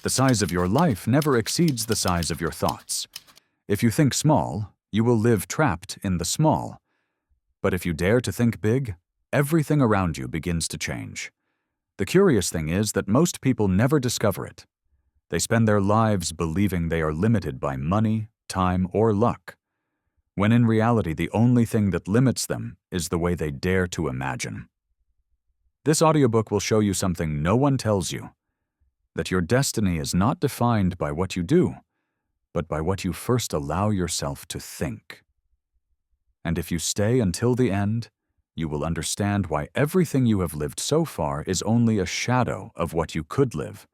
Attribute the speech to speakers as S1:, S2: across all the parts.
S1: The size of your life never exceeds the size of your thoughts. If you think small, you will live trapped in the small. But if you dare to think big, everything around you begins to change. The curious thing is that most people never discover it. They spend their lives believing they are limited by money, time, or luck, when in reality the only thing that limits them is the way they dare to imagine. This audiobook will show you something no one tells you, that your destiny is not defined by what you do, but by what you first allow yourself to think. And if you stay until the end, you will understand why everything you have lived so far is only a shadow of what you could live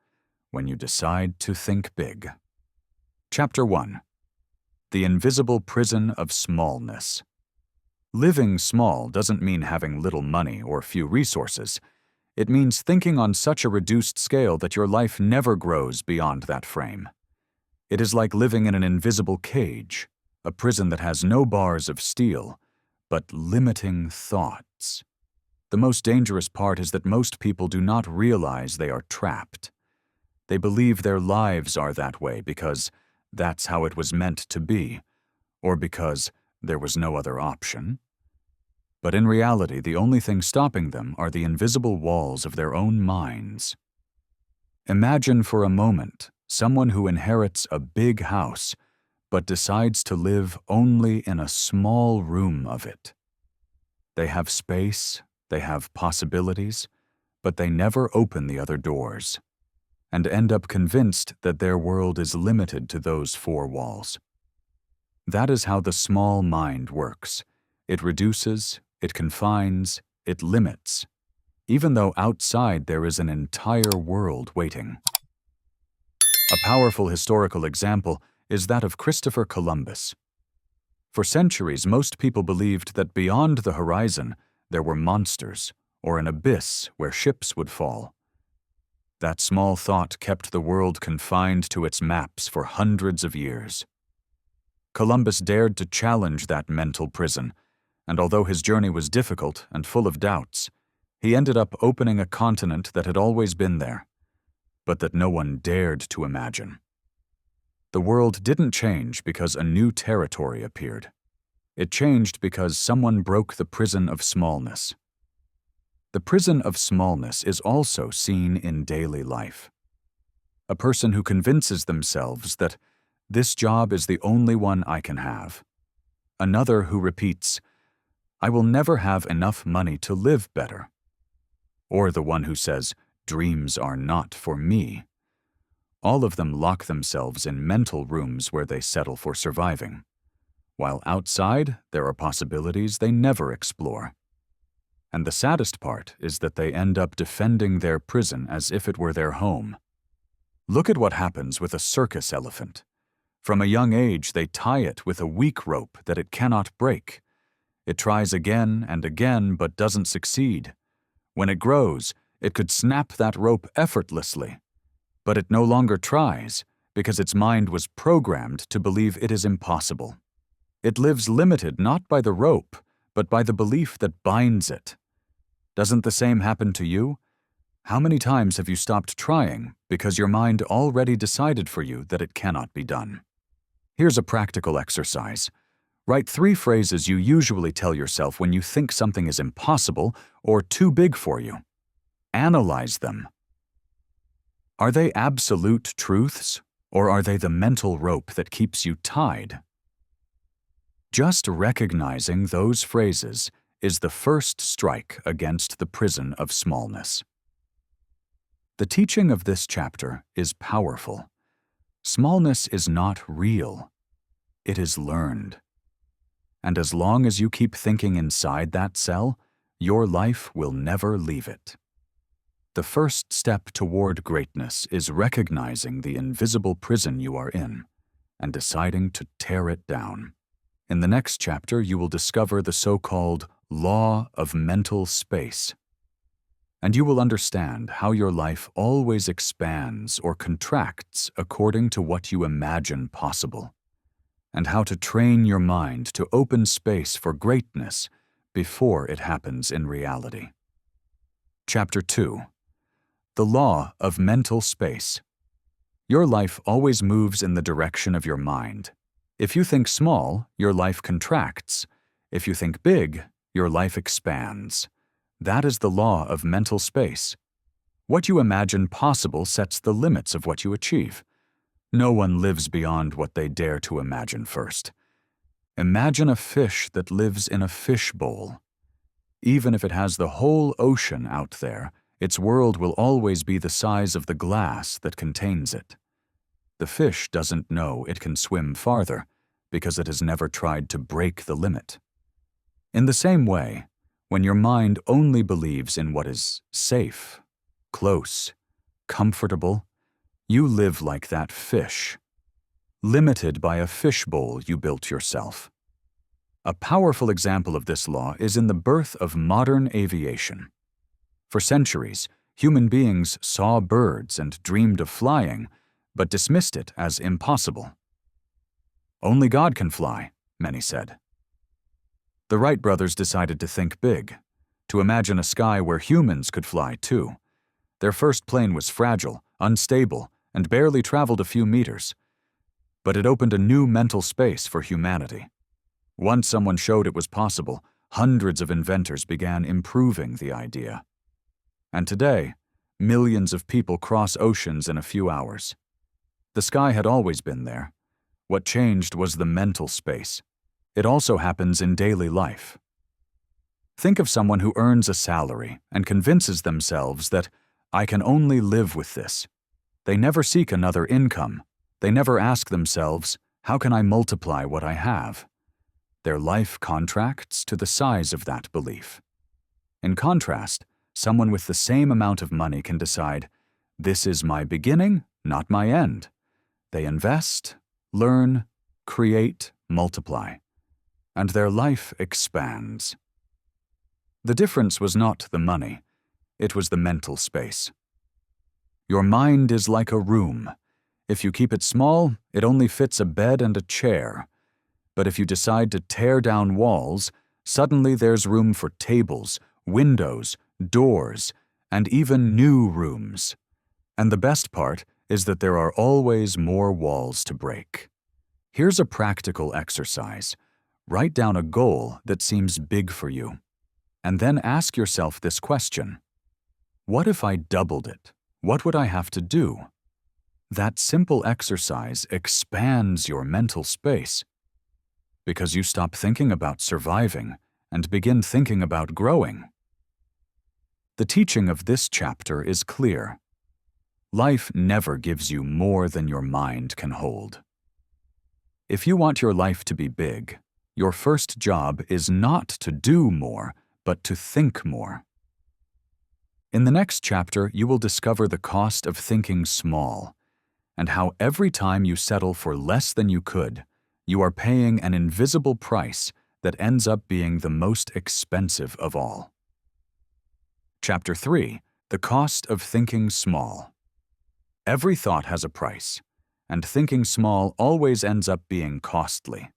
S1: when you decide to think big. Chapter 1. The Invisible Prison of Smallness. Living small doesn't mean having little money or few resources. It means thinking on such a reduced scale that your life never grows beyond that frame. It is like living in an invisible cage, a prison that has no bars of steel, but limiting thoughts. The most dangerous part is that most people do not realize they are trapped. They believe their lives are that way because that's how it was meant to be, or because there was no other option. But in reality, the only thing stopping them are the invisible walls of their own minds. Imagine for a moment someone who inherits a big house but decides to live only in a small room of it. They have space, they have possibilities, but they never open the other doors, and end up convinced that their world is limited to those four walls. That is how the small mind works. It reduces, it confines, it limits, even though outside there is an entire world waiting. A powerful historical example is that of Christopher Columbus. For centuries, most people believed that beyond the horizon there were monsters, or an abyss where ships would fall. That small thought kept the world confined to its maps for hundreds of years. Columbus dared to challenge that mental prison, and although his journey was difficult and full of doubts, he ended up opening a continent that had always been there, but that no one dared to imagine. The world didn't change because a new territory appeared. It changed because someone broke the prison of smallness. The prison of smallness is also seen in daily life. A person who convinces themselves that this job is the only one I can have. Another who repeats, I will never have enough money to live better. Or the one who says, dreams are not for me. All of them lock themselves in mental rooms where they settle for surviving, while outside there are possibilities they never explore. And the saddest part is that they end up defending their prison as if it were their home. Look at what happens with a circus elephant. From a young age, they tie it with a weak rope that it cannot break. It tries again and again, but doesn't succeed. When it grows, it could snap that rope effortlessly. But it no longer tries, because its mind was programmed to believe it is impossible. It lives limited not by the rope, but by the belief that binds it. Doesn't the same happen to you? How many times have you stopped trying because your mind already decided for you that it cannot be done? Here's a practical exercise. Write 3 phrases you usually tell yourself when you think something is impossible or too big for you. Analyze them. Are they absolute truths, or are they the mental rope that keeps you tied? Just recognizing those phrases is the first strike against the prison of smallness. The teaching of this chapter is powerful. Smallness is not real. It is learned. And as long as you keep thinking inside that cell, your life will never leave it. The first step toward greatness is recognizing the invisible prison you are in and deciding to tear it down. In the next chapter, you will discover the so-called law of mental space, and you will understand how your life always expands or contracts according to what you imagine possible, and how to train your mind to open space for greatness before it happens in reality. Chapter 2. The Law of Mental Space. Your life always moves in the direction of your mind. If you think small, your life contracts. If you think big, your life expands. That is the law of mental space. What you imagine possible sets the limits of what you achieve. No one lives beyond what they dare to imagine first. Imagine a fish that lives in a fish bowl. Even if it has the whole ocean out there, its world will always be the size of the glass that contains it. The fish doesn't know it can swim farther because it has never tried to break the limit. In the same way, when your mind only believes in what is safe, close, comfortable, you live like that fish, limited by a fishbowl you built yourself. A powerful example of this law is in the birth of modern aviation. For centuries, human beings saw birds and dreamed of flying, but dismissed it as impossible. Only God can fly, many said. The Wright brothers decided to think big, to imagine a sky where humans could fly too. Their first plane was fragile, unstable, and barely traveled a few meters. But it opened a new mental space for humanity. Once someone showed it was possible, hundreds of inventors began improving the idea. And today, millions of people cross oceans in a few hours. The sky had always been there. What changed was the mental space. It also happens in daily life. Think of someone who earns a salary and convinces themselves that I can only live with this. They never seek another income. They never ask themselves, how can I multiply what I have? Their life contracts to the size of that belief. In contrast, someone with the same amount of money can decide, this is my beginning, not my end. They invest, learn, create, multiply, and their life expands. The difference was not the money, it was the mental space. Your mind is like a room. If you keep it small, it only fits a bed and a chair. But if you decide to tear down walls, suddenly there's room for tables, windows, doors, and even new rooms. And the best part is that there are always more walls to break. Here's a practical exercise. Write down a goal that seems big for you, and then ask yourself this question. What if I doubled it? What would I have to do? That simple exercise expands your mental space because you stop thinking about surviving and begin thinking about growing. The teaching of this chapter is clear. Life never gives you more than your mind can hold. If you want your life to be big, your first job is not to do more, but to think more. In the next chapter, you will discover the cost of thinking small, and how every time you settle for less than you could, you are paying an invisible price that ends up being the most expensive of all. Chapter 3: The Cost of Thinking Small. Every thought has a price, and thinking small always ends up being costly.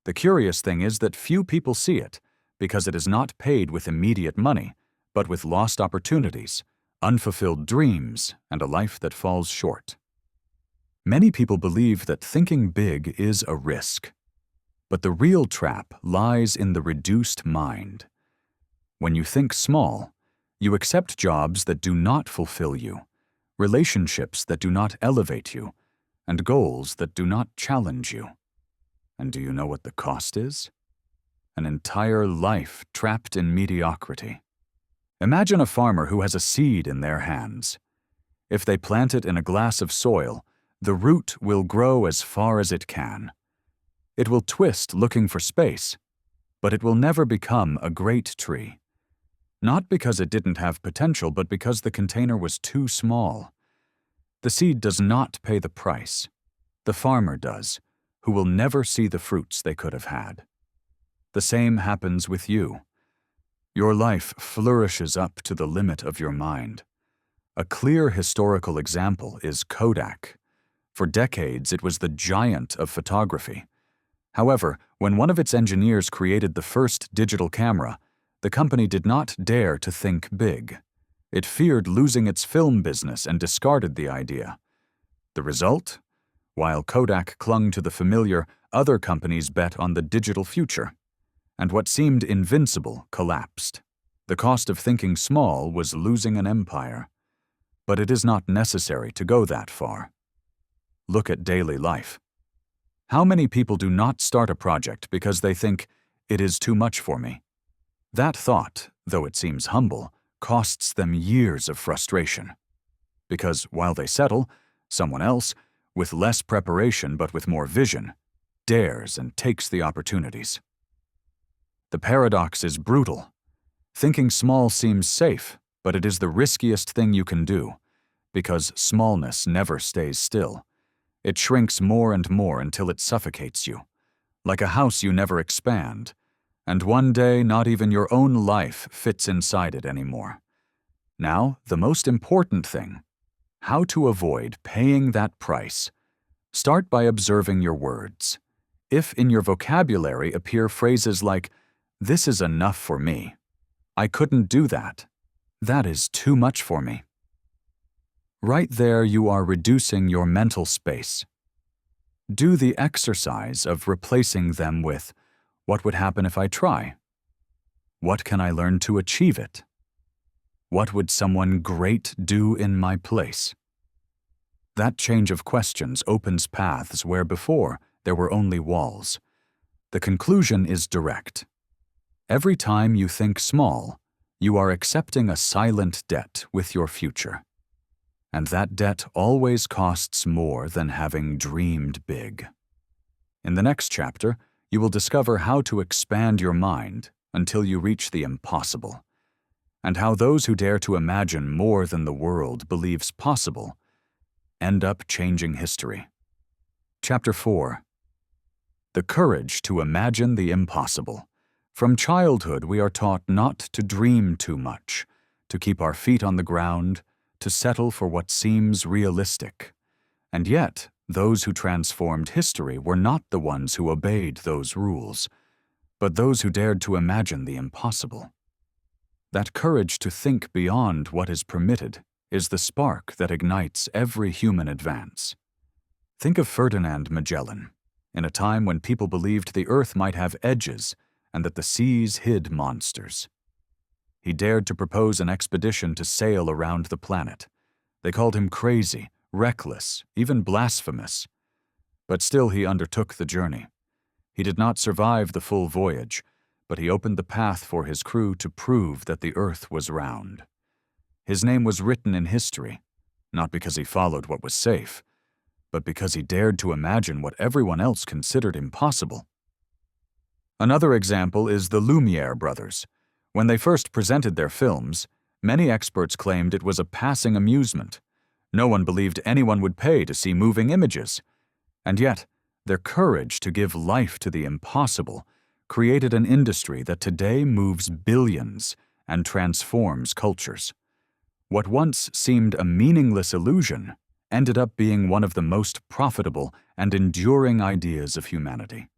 S1: The curious thing is that few people see it, because it is not paid with immediate money, but with lost opportunities, unfulfilled dreams, and a life that falls short. Many people believe that thinking big is a risk, but the real trap lies in the reduced mind. When you think small, you accept jobs that do not fulfill you, relationships that do not elevate you, and goals that do not challenge you. And do you know what the cost is? An entire life trapped in mediocrity. Imagine a farmer who has a seed in their hands. If they plant it in a glass of soil, the root will grow as far as it can. It will twist looking for space, but it will never become a great tree. Not because it didn't have potential, but because the container was too small. The seed does not pay the price. The farmer does, who will never see the fruits they could have had. The same happens with you. Your life flourishes up to the limit of your mind. A clear historical example is Kodak. For decades, it was the giant of photography. However, when one of its engineers created the first digital camera, the company did not dare to think big. It feared losing its film business and discarded the idea. The result? While Kodak clung to the familiar, other companies bet on the digital future, and what seemed invincible collapsed. The cost of thinking small was losing an empire. But it is not necessary to go that far. Look at daily life. How many people do not start a project because they think, it is too much for me? That thought, though it seems humble, costs them years of frustration. Because while they settle, someone else, with less preparation but with more vision, dares and takes the opportunities. The paradox is brutal. Thinking small seems safe, but it is the riskiest thing you can do, because smallness never stays still. It shrinks more and more until it suffocates you, like a house you never expand, and one day not even your own life fits inside it anymore. Now, the most important thing: how to avoid paying that price. Start by observing your words. If in your vocabulary appear phrases like, "This is enough for me," "I couldn't do that," "That is too much for me," right there you are reducing your mental space. Do the exercise of replacing them with, "What would happen if I try?" "What can I learn to achieve it?" "What would someone great do in my place?" That change of questions opens paths where before there were only walls. The conclusion is direct. Every time you think small, you are accepting a silent debt with your future. And that debt always costs more than having dreamed big. In the next chapter, you will discover how to expand your mind until you reach the impossible, and how those who dare to imagine more than the world believes possible end up changing history. Chapter 4. The courage to imagine the impossible. From childhood, we are taught not to dream too much, to keep our feet on the ground, to settle for what seems realistic. And yet, those who transformed history were not the ones who obeyed those rules, but those who dared to imagine the impossible. That courage to think beyond what is permitted is the spark that ignites every human advance. Think of Ferdinand Magellan, in a time when people believed the earth might have edges and that the seas hid monsters. He dared to propose an expedition to sail around the planet. They called him crazy, reckless, even blasphemous. But still he undertook the journey. He did not survive the full voyage, but he opened the path for his crew to prove that the earth was round. His name was written in history, not because he followed what was safe, but because he dared to imagine what everyone else considered impossible. Another example is the Lumiere brothers. When they first presented their films, many experts claimed it was a passing amusement. No one believed anyone would pay to see moving images. And yet, their courage to give life to the impossible created an industry that today moves billions and transforms cultures. What once seemed a meaningless illusion ended up being one of the most profitable and enduring ideas of humanity.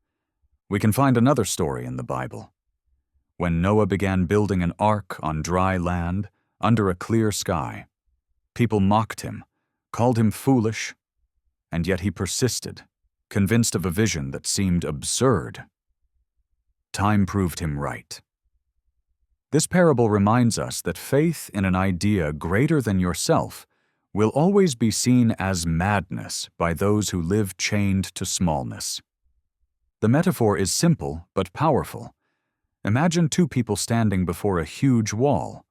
S1: We can find another story in the Bible. When Noah began building an ark on dry land, under a clear sky, people mocked him, called him foolish, and yet he persisted, convinced of a vision that seemed absurd. Time proved him right. This parable reminds us that faith in an idea greater than yourself will always be seen as madness by those who live chained to smallness. The metaphor is simple but powerful. Imagine two people standing before a huge wall.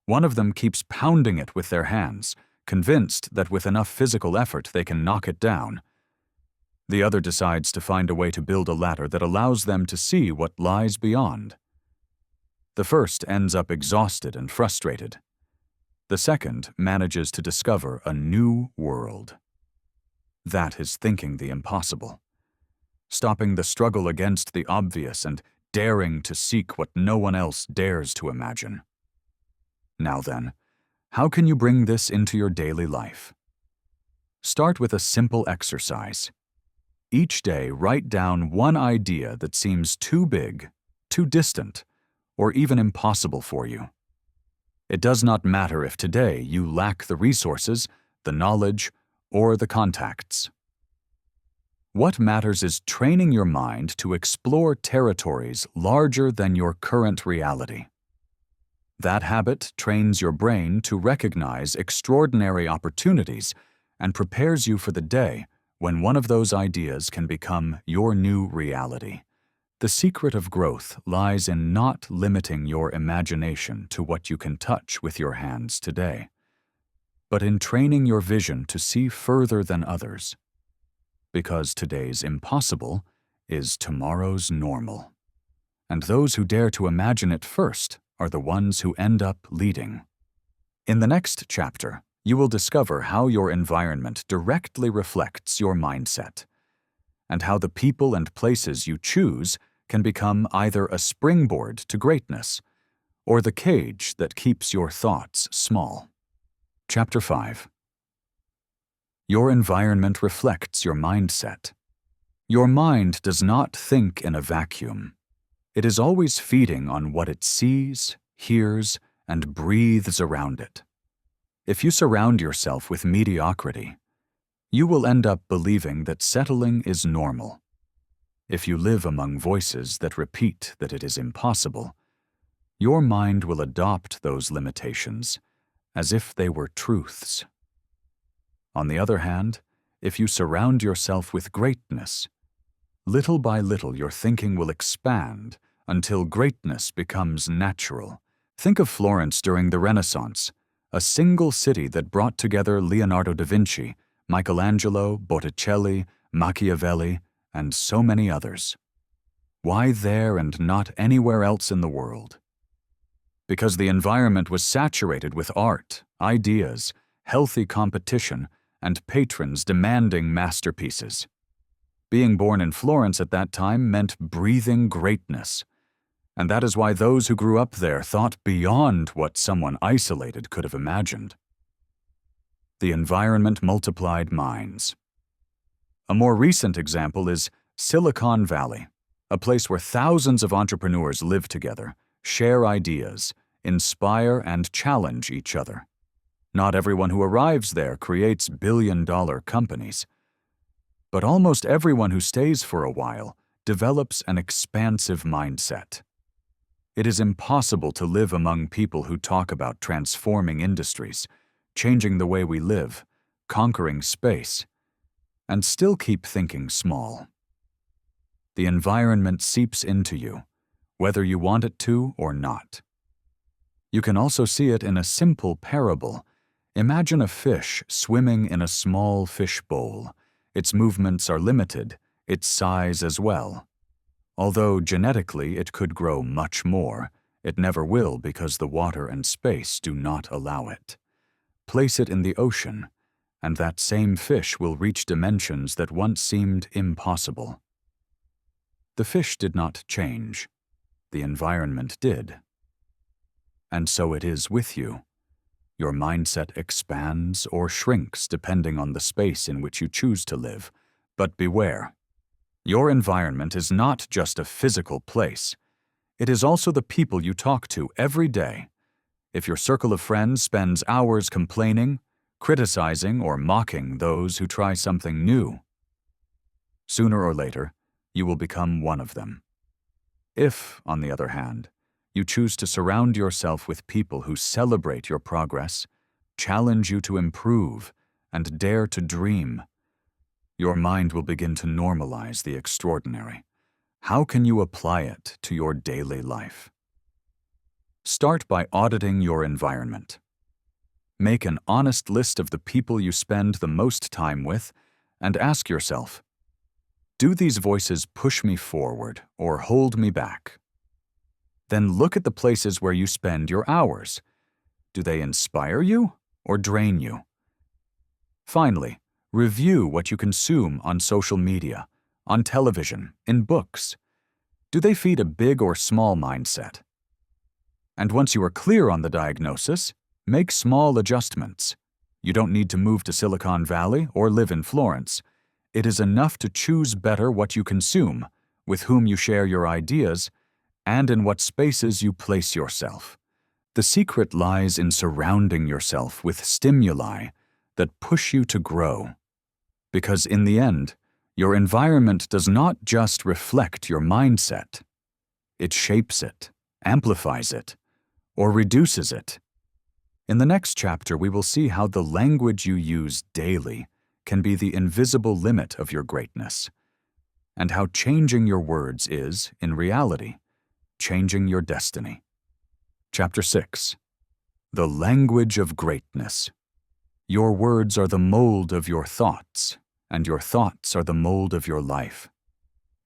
S1: One of them keeps pounding it with their hands, convinced that with enough physical effort they can knock it down. The other decides to find a way to build a ladder that allows them to see what lies beyond. The first ends up exhausted and frustrated. The second manages to discover a new world. That is thinking the impossible. Stopping the struggle against the obvious and daring to seek what no one else dares to imagine. Now then, how can you bring this into your daily life? Start with a simple exercise. Each day, write down one idea that seems too big, too distant, or even impossible for you. It does not matter if today you lack the resources, the knowledge, or the contacts. What matters is training your mind to explore territories larger than your current reality. That habit trains your brain to recognize extraordinary opportunities and prepares you for the day when one of those ideas can become your new reality. The secret of growth lies in not limiting your imagination to what you can touch with your hands today, but in training your vision to see further than others. Because today's impossible is tomorrow's normal. And those who dare to imagine it first are the ones who end up leading. In the next chapter, you will discover how your environment directly reflects your mindset, and how the people and places you choose can become either a springboard to greatness or the cage that keeps your thoughts small. Chapter 5. Your environment reflects your mindset. Your mind does not think in a vacuum. It is always feeding on what it sees, hears, and breathes around it. If you surround yourself with mediocrity, you will end up believing that settling is normal. If you live among voices that repeat that it is impossible, your mind will adopt those limitations as if they were truths. On the other hand, if you surround yourself with greatness, little by little your thinking will expand until greatness becomes natural. Think of Florence during the Renaissance, a single city that brought together Leonardo da Vinci, Michelangelo, Botticelli, Machiavelli, and so many others. Why there and not anywhere else in the world? Because the environment was saturated with art, ideas, healthy competition, and patrons demanding masterpieces. Being born in Florence at that time meant breathing greatness, and that is why those who grew up there thought beyond what someone isolated could have imagined. The environment multiplied minds. A more recent example is Silicon Valley, a place where thousands of entrepreneurs live together, share ideas, inspire and challenge each other. Not everyone who arrives there creates billion-dollar companies, but almost everyone who stays for a while develops an expansive mindset. It is impossible to live among people who talk about transforming industries, changing the way we live, conquering space, and still keep thinking small. The environment seeps into you, whether you want it to or not. You can also see it in a simple parable. Imagine a fish swimming in a small fish bowl. Its movements are limited, its size as well. Although genetically it could grow much more, it never will because the water and space do not allow it. Place it in the ocean, and that same fish will reach dimensions that once seemed impossible. The fish did not change. The environment did. And so it is with you. Your mindset expands or shrinks depending on the space in which you choose to live. But beware. Your environment is not just a physical place. It is also the people you talk to every day. If your circle of friends spends hours complaining, criticizing, or mocking those who try something new, sooner or later, you will become one of them. If, on the other hand, you choose to surround yourself with people who celebrate your progress, challenge you to improve, and dare to dream, your mind will begin to normalize the extraordinary. How can you apply it to your daily life? Start by auditing your environment. Make an honest list of the people you spend the most time with and ask yourself, do these voices push me forward or hold me back? Then look at the places where you spend your hours. Do they inspire you or drain you? Finally, review what you consume on social media, on television, in books. Do they feed a big or small mindset? And once you are clear on the diagnosis, make small adjustments. You don't need to move to Silicon Valley or live in Florence. It is enough to choose better what you consume, with whom you share your ideas, and in what spaces you place yourself. The secret lies in surrounding yourself with stimuli that push you to grow. Because in the end, your environment does not just reflect your mindset. It shapes it, amplifies it, or reduces it. In the next chapter, we will see how the language you use daily can be the invisible limit of your greatness, and how changing your words is, in reality, changing your destiny. Chapter 6. The Language of Greatness. Your words are the mold of your thoughts, and your thoughts are the mold of your life.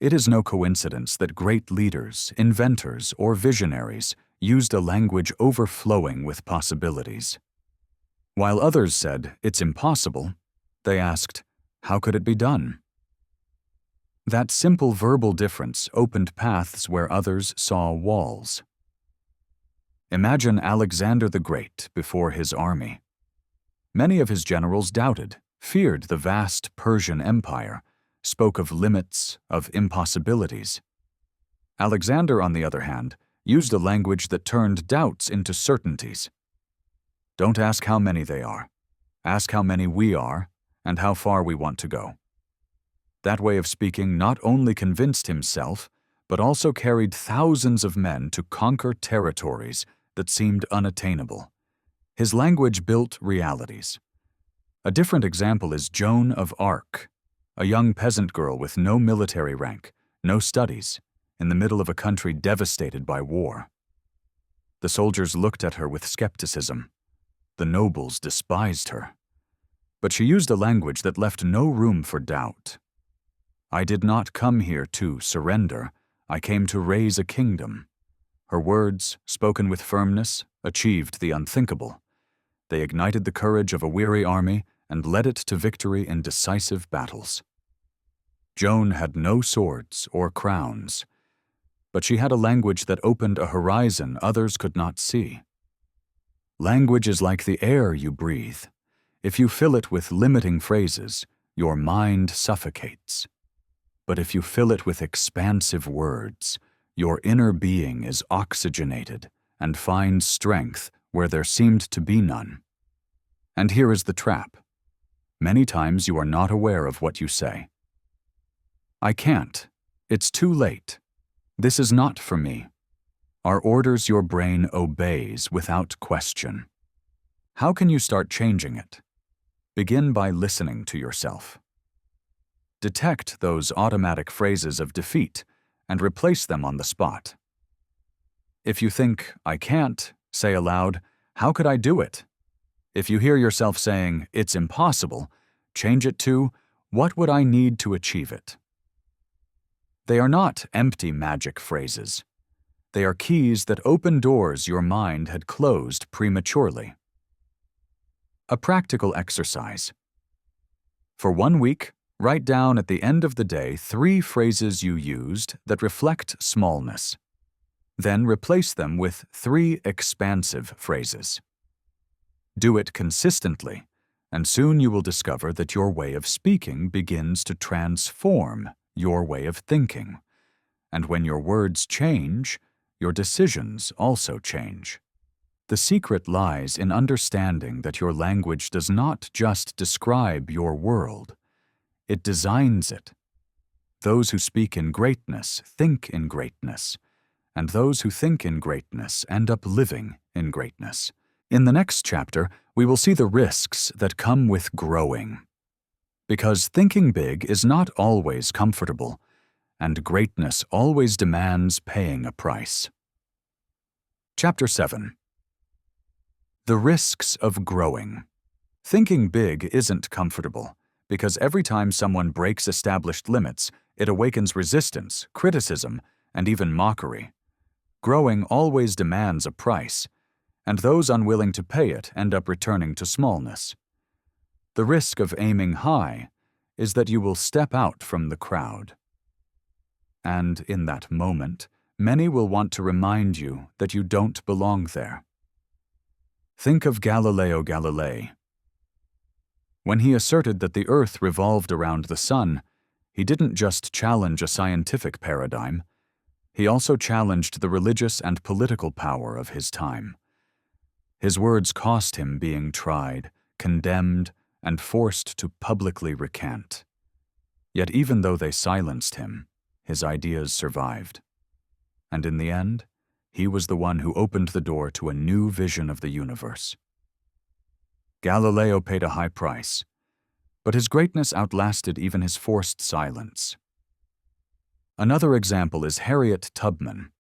S1: It is no coincidence that great leaders, inventors, or visionaries used a language overflowing with possibilities. While others said, "It's impossible," they asked, "How could it be done?" That simple verbal difference opened paths where others saw walls. Imagine Alexander the Great before his army. Many of his generals doubted, feared the vast Persian Empire, spoke of limits, of impossibilities. Alexander, on the other hand, used a language that turned doubts into certainties. Don't ask how many they are. Ask how many we are and how far we want to go. That way of speaking not only convinced himself, but also carried thousands of men to conquer territories that seemed unattainable. His language built realities. A different example is Joan of Arc, a young peasant girl with no military rank, no studies, in the middle of a country devastated by war. The soldiers looked at her with skepticism. The nobles despised her. But she used a language that left no room for doubt. "I did not come here to surrender. I came to raise a kingdom." Her words, spoken with firmness, achieved the unthinkable. They ignited the courage of a weary army and led it to victory in decisive battles. Joan had no swords or crowns, but she had a language that opened a horizon others could not see. Language is like the air you breathe. If you fill it with limiting phrases, your mind suffocates. But if you fill it with expansive words, your inner being is oxygenated and finds strength where there seemed to be none. And here is the trap. Many times you are not aware of what you say. "I can't. It's too late. This is not for me," are orders your brain obeys without question. How can you start changing it? Begin by listening to yourself. Detect those automatic phrases of defeat and replace them on the spot. If you think, "I can't," say aloud, "How could I do it?" If you hear yourself saying, "It's impossible," change it to, "What would I need to achieve it?" They are not empty magic phrases. They are keys that open doors your mind had closed prematurely. A practical exercise. For 1 week, write down at the end of the day 3 phrases you used that reflect smallness. Then replace them with 3 expansive phrases. Do it consistently, and soon you will discover that your way of speaking begins to transform your way of thinking. And when your words change, your decisions also change. The secret lies in understanding that your language does not just describe your world, it designs it. Those who speak in greatness think in greatness, and those who think in greatness end up living in greatness. In the next chapter, we will see the risks that come with growing. Because thinking big is not always comfortable, and greatness always demands paying a price. Chapter 7. The Risks of Growing. Thinking big isn't comfortable, because every time someone breaks established limits, it awakens resistance, criticism, and even mockery. Growing always demands a price, and those unwilling to pay it end up returning to smallness. The risk of aiming high is that you will step out from the crowd. And in that moment, many will want to remind you that you don't belong there. Think of Galileo Galilei. When he asserted that the Earth revolved around the sun, he didn't just challenge a scientific paradigm, he also challenged the religious and political power of his time. His words cost him being tried, condemned, and forced to publicly recant. Yet even though they silenced him, his ideas survived. And in the end, he was the one who opened the door to a new vision of the universe. Galileo paid a high price, but his greatness outlasted even his forced silence. Another example is Harriet Tubman,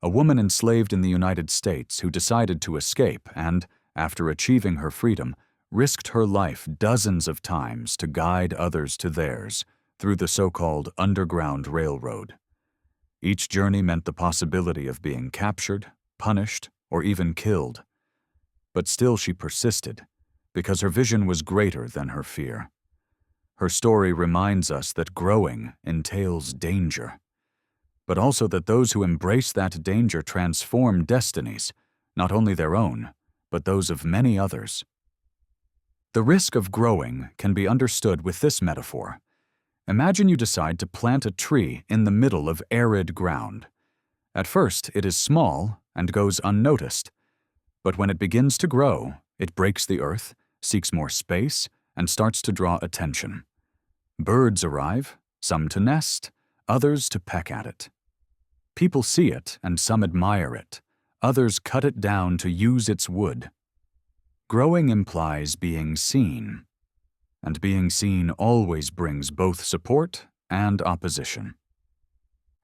S1: a woman enslaved in the United States who decided to escape and, after achieving her freedom, risked her life dozens of times to guide others to theirs through the so-called Underground Railroad. Each journey meant the possibility of being captured, punished, or even killed. But still she persisted, because her vision was greater than her fear. Her story reminds us that growing entails danger, but also that those who embrace that danger transform destinies, not only their own, but those of many others. The risk of growing can be understood with this metaphor. Imagine you decide to plant a tree in the middle of arid ground. At first, it is small and goes unnoticed, but when it begins to grow, it breaks the earth, seeks more space, and starts to draw attention. Birds arrive, some to nest, others to peck at it. People see it and some admire it, others cut it down to use its wood. Growing implies being seen, and being seen always brings both support and opposition.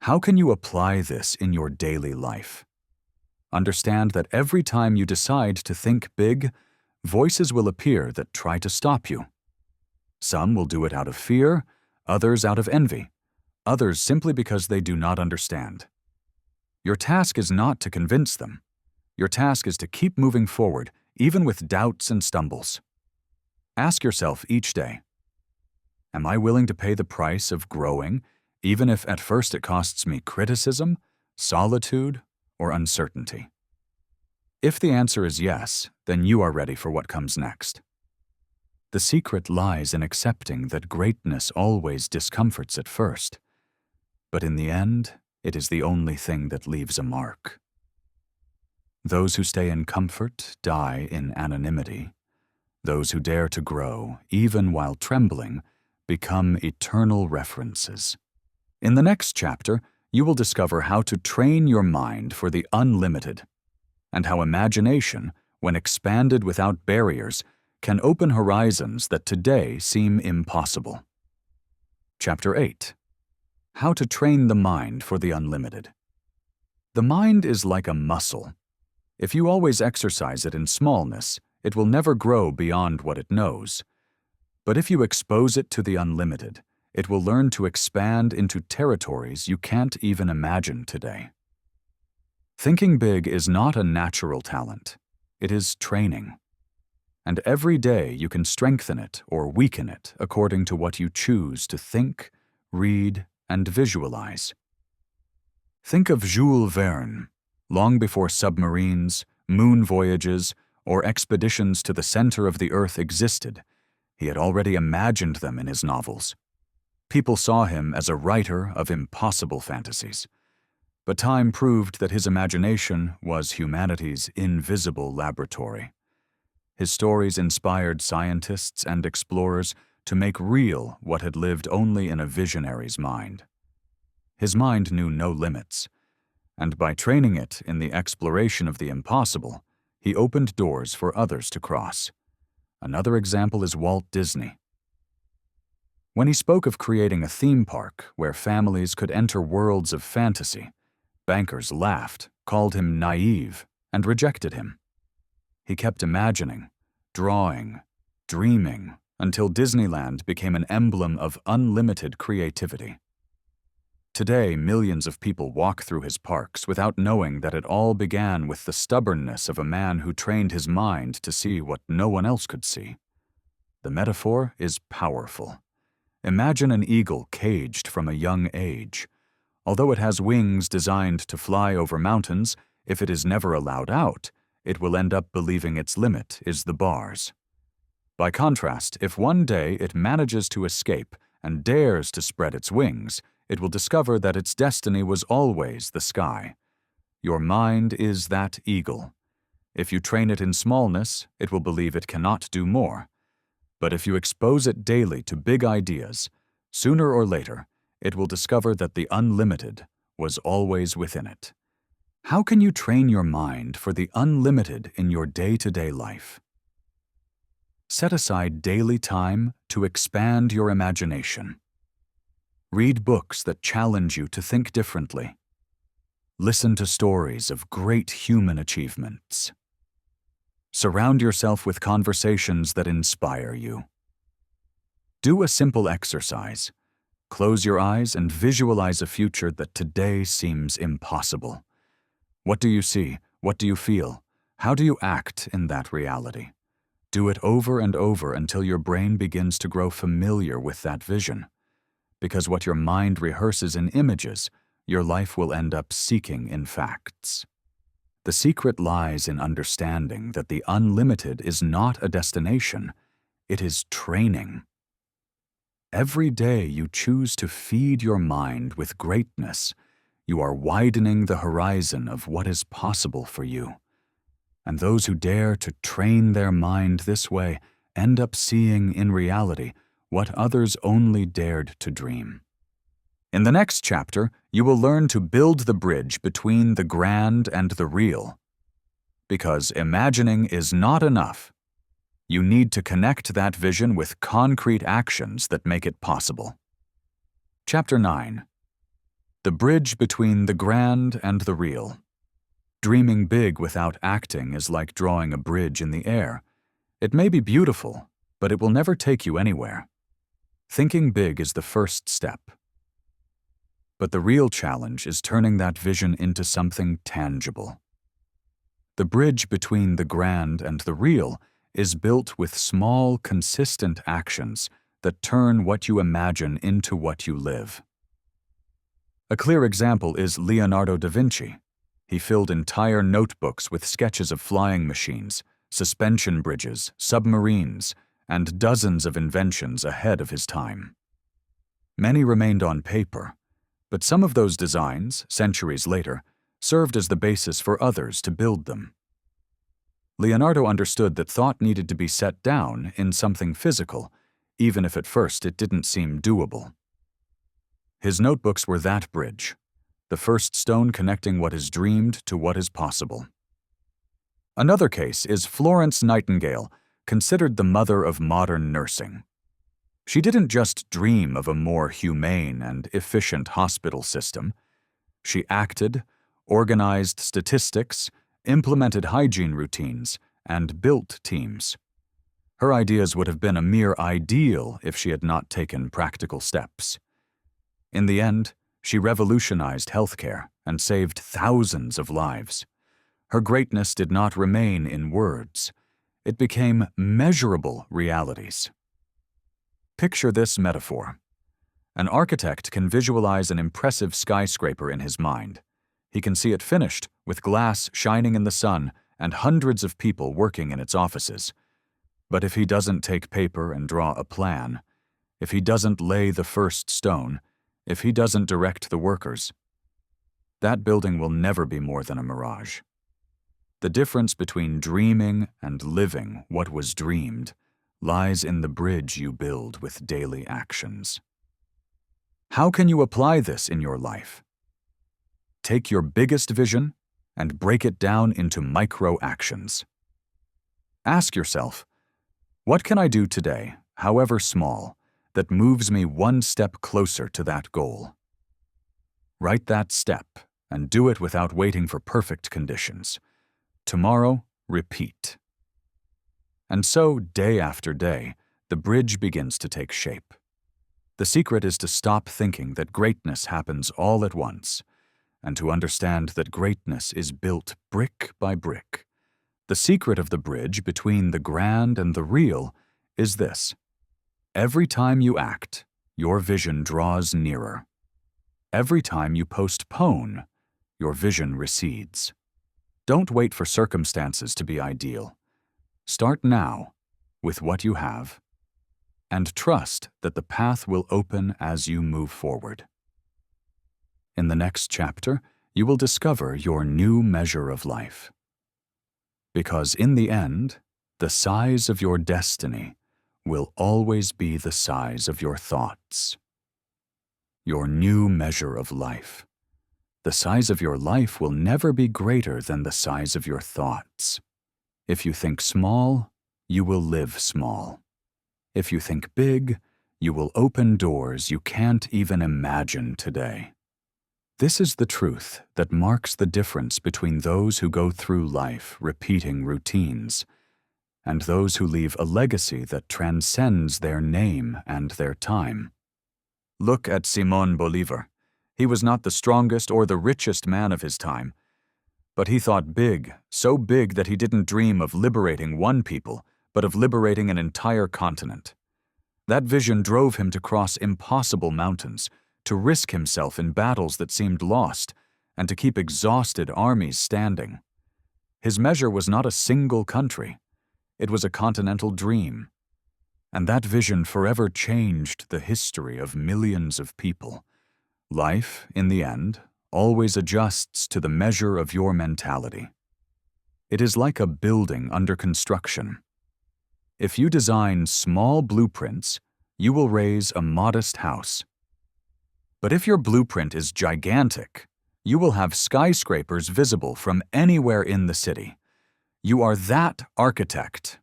S1: How can you apply this in your daily life? Understand that every time you decide to think big, voices will appear that try to stop you. Some will do it out of fear, others out of envy, others simply because they do not understand. Your task is not to convince them. Your task is to keep moving forward, even with doubts and stumbles. Ask yourself each day, am I willing to pay the price of growing, even if at first it costs me criticism, solitude, or uncertainty? If the answer is yes, then you are ready for what comes next. The secret lies in accepting that greatness always discomforts at first, but in the end, it is the only thing that leaves a mark. Those who stay in comfort die in anonymity. Those who dare to grow, even while trembling, become eternal references. In the next chapter, you will discover how to train your mind for the unlimited, and how imagination, when expanded without barriers, can open horizons that today seem impossible. Chapter 8. How to train the mind for the unlimited. The mind is like a muscle. If you always exercise it in smallness, it will never grow beyond what it knows. But if you expose it to the unlimited, it will learn to expand into territories you can't even imagine today. Thinking big is not a natural talent. It is training. And every day you can strengthen it or weaken it according to what you choose to think, read, and visualize. Think of Jules Verne. Long before submarines, moon voyages, or expeditions to the center of the earth existed, he had already imagined them in his novels. People saw him as a writer of impossible fantasies, but time proved that his imagination was humanity's invisible laboratory. His stories inspired scientists and explorers to make real what had lived only in a visionary's mind. His mind knew no limits, and by training it in the exploration of the impossible, he opened doors for others to cross. Another example is Walt Disney. When he spoke of creating a theme park where families could enter worlds of fantasy, bankers laughed, called him naive, and rejected him. He kept imagining, drawing, dreaming, until Disneyland became an emblem of unlimited creativity. Today, millions of people walk through his parks without knowing that it all began with the stubbornness of a man who trained his mind to see what no one else could see. The metaphor is powerful. Imagine an eagle caged from a young age. Although it has wings designed to fly over mountains, if it is never allowed out, it will end up believing its limit is the bars. By contrast, if one day it manages to escape and dares to spread its wings, it will discover that its destiny was always the sky. Your mind is that eagle. If you train it in smallness, it will believe it cannot do more. But if you expose it daily to big ideas, sooner or later, it will discover that the unlimited was always within it. How can you train your mind for the unlimited in your day-to-day life? Set aside daily time to expand your imagination. Read books that challenge you to think differently. Listen to stories of great human achievements. Surround yourself with conversations that inspire you. Do a simple exercise. Close your eyes and visualize a future that today seems impossible. What do you see? What do you feel? How do you act in that reality? Do it over and over until your brain begins to grow familiar with that vision. Because what your mind rehearses in images, your life will end up seeking in facts. The secret lies in understanding that the unlimited is not a destination, it is training. Every day you choose to feed your mind with greatness, you are widening the horizon of what is possible for you. And those who dare to train their mind this way end up seeing in reality what others only dared to dream. In the next chapter, you will learn to build the bridge between the grand and the real. Because imagining is not enough. You need to connect that vision with concrete actions that make it possible. Chapter 9. The bridge between the grand and the real. Dreaming big without acting is like drawing a bridge in the air. It may be beautiful, but it will never take you anywhere. Thinking big is the first step. But the real challenge is turning that vision into something tangible. The bridge between the grand and the real is built with small, consistent actions that turn what you imagine into what you live. A clear example is Leonardo da Vinci. He filled entire notebooks with sketches of flying machines, suspension bridges, submarines, and dozens of inventions ahead of his time. Many remained on paper, but some of those designs, centuries later, served as the basis for others to build them. Leonardo understood that thought needed to be set down in something physical, even if at first it didn't seem doable. His notebooks were that bridge, the first stone connecting what is dreamed to what is possible. Another case is Florence Nightingale, considered the mother of modern nursing. She didn't just dream of a more humane and efficient hospital system. She acted, organized statistics, implemented hygiene routines, and built teams. Her ideas would have been a mere ideal if she had not taken practical steps. In the end, she revolutionized healthcare and saved thousands of lives. Her greatness did not remain in words. It became measurable realities. Picture this metaphor. An architect can visualize an impressive skyscraper in his mind. He can see it finished, with glass shining in the sun and hundreds of people working in its offices. But if he doesn't take paper and draw a plan, if he doesn't lay the first stone, if he doesn't direct the workers, that building will never be more than a mirage. The difference between dreaming and living what was dreamed lies in the bridge you build with daily actions. How can you apply this in your life? Take your biggest vision and break it down into micro actions. Ask yourself, what can I do today, however small, that moves me one step closer to that goal? Write that step and do it without waiting for perfect conditions. Tomorrow, repeat. And so, day after day, the bridge begins to take shape. The secret is to stop thinking that greatness happens all at once, and to understand that greatness is built brick by brick. The secret of the bridge between the grand and the real is this: every time you act, your vision draws nearer. Every time you postpone, your vision recedes. Don't wait for circumstances to be ideal. Start now, with what you have, and trust that the path will open as you move forward. In the next chapter, you will discover your new measure of life. Because in the end, the size of your destiny will always be the size of your thoughts. Your new measure of life. The size of your life will never be greater than the size of your thoughts. If you think small, you will live small. If you think big, you will open doors you can't even imagine today. This is the truth that marks the difference between those who go through life repeating routines and those who leave a legacy that transcends their name and their time. Look at Simón Bolívar. He was not the strongest or the richest man of his time, but he thought big, so big that he didn't dream of liberating one people, but of liberating an entire continent. That vision drove him to cross impossible mountains, to risk himself in battles that seemed lost, and to keep exhausted armies standing. His measure was not a single country. It was a continental dream. And that vision forever changed the history of millions of people. Life, in the end, always adjusts to the measure of your mentality. It is like a building under construction. If you design small blueprints, you will raise a modest house. But if your blueprint is gigantic, you will have skyscrapers visible from anywhere in the city. You are that architect,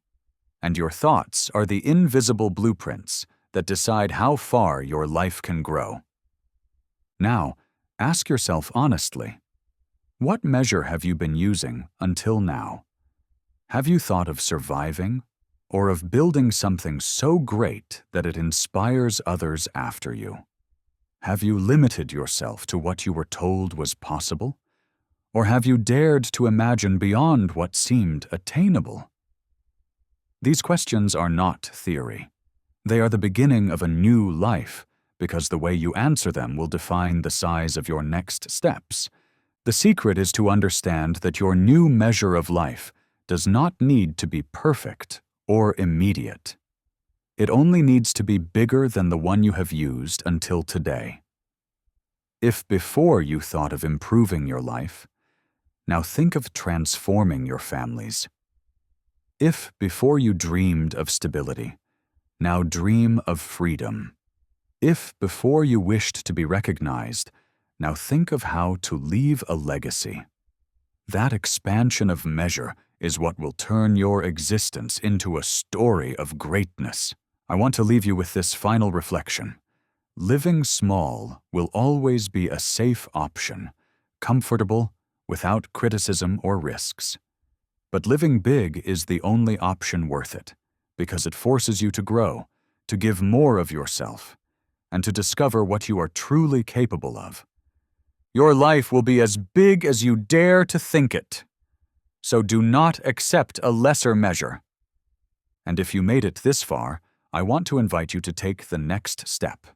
S1: and your thoughts are the invisible blueprints that decide how far your life can grow. Now, ask yourself honestly, what measure have you been using until now? Have you thought of surviving, or of building something so great that it inspires others after you? Have you limited yourself to what you were told was possible? Or have you dared to imagine beyond what seemed attainable? These questions are not theory. They are the beginning of a new life, because the way you answer them will define the size of your next steps. The secret is to understand that your new measure of life does not need to be perfect or immediate. It only needs to be bigger than the one you have used until today. If before you thought of improving your life, now think of transforming your families. If before you dreamed of stability, now dream of freedom. If before you wished to be recognized, now think of how to leave a legacy. That expansion of measure is what will turn your existence into a story of greatness. I want to leave you with this final reflection. Living small will always be a safe option, comfortable, without criticism or risks. But living big is the only option worth it, because it forces you to grow, to give more of yourself, and to discover what you are truly capable of. Your life will be as big as you dare to think it. So do not accept a lesser measure. And if you made it this far, I want to invite you to take the next step.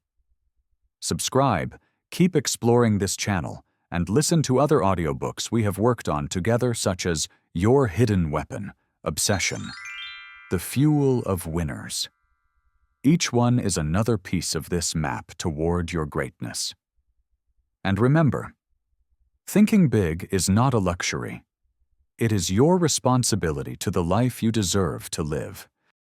S1: Subscribe, keep exploring this channel, and listen to other audiobooks we have worked on together, such as Your Hidden Weapon, Obsession, The Fuel of Winners. Each one is another piece of this map toward your greatness. And remember, thinking big is not a luxury. It is your responsibility to the life you deserve to live.